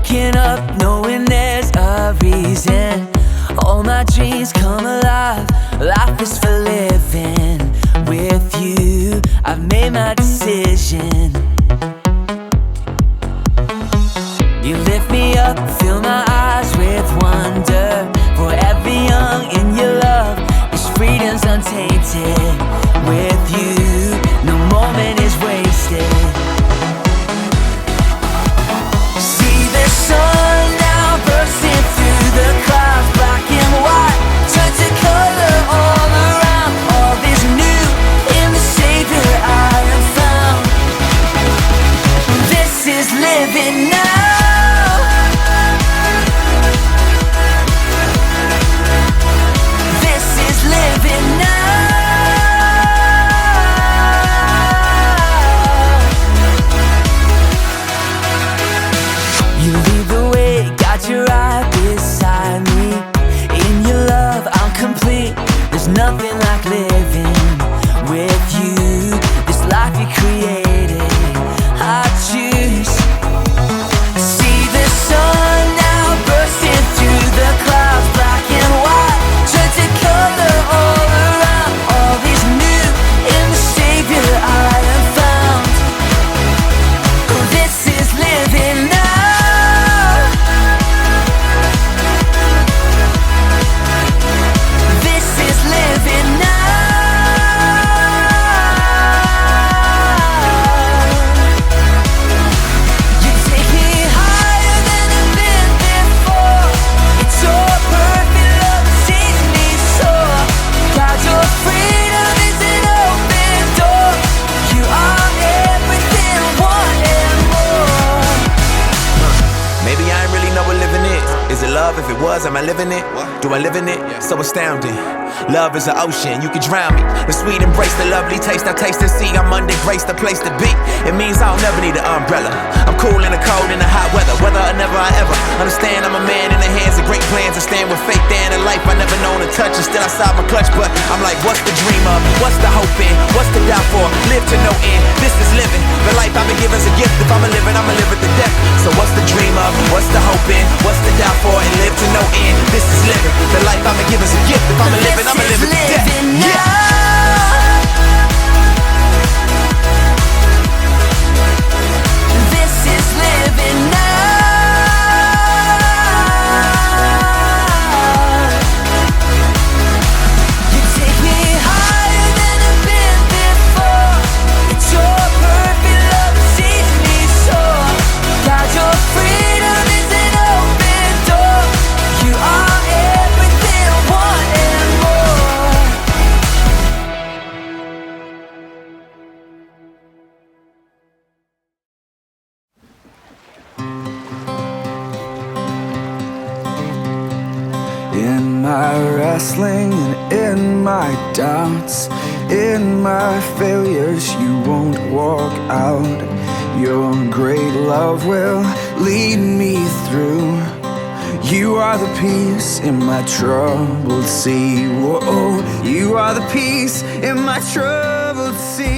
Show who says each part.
Speaker 1: waking up knowing there's a reason. All my dreams come alive, life is for living. With you, I've made my decision. You lift me up, fill my eyes with wonder. Forever young in your love, this freedom's untainted. With you, no moment is wasted. See the sun now bursting through the clouds. Black and white turn to color all around. All is new in the Savior I have found. This is living now. Nothing like living with you. This life you created, I choose. See the sun now bursting through the clouds. Black and white turn to color all around. All is new in the Savior I have found. This is living now.
Speaker 2: If it was, am I living it? Do I live in it? So astounding. Love is an ocean, you can drown me. The sweet embrace, the lovely taste, I taste and see. I'm under grace, the place to be. It means I'll never need an umbrella. I'm cool in the cold, in the hot weather. Whether or never I ever understand, I'm a man in the hands of great plans. I stand with faith there in a life I never known to touch. And still outside my clutch, but I'm like, what's the dream of? What's the hope in? What's the doubt for? Live to no end, this is living. The life I've been given's a gift. If I'm a living, I'ma live it to death. So what's the dream of? What's the hope in? What's the doubt for? And live to no end, this is living. The life I've been given's a gift. If I'm a living, I'ma live it to death.
Speaker 1: This is living now. You take me higher than I've been before. It's your perfect love that sees me soar. God, your freedom is an open door. You are everything I want and more.
Speaker 3: In my wrestling and in my doubts, in my failures, you won't walk out. Your great love will lead me through. You are the peace in my troubled sea. Whoa, you are the peace in my troubled sea.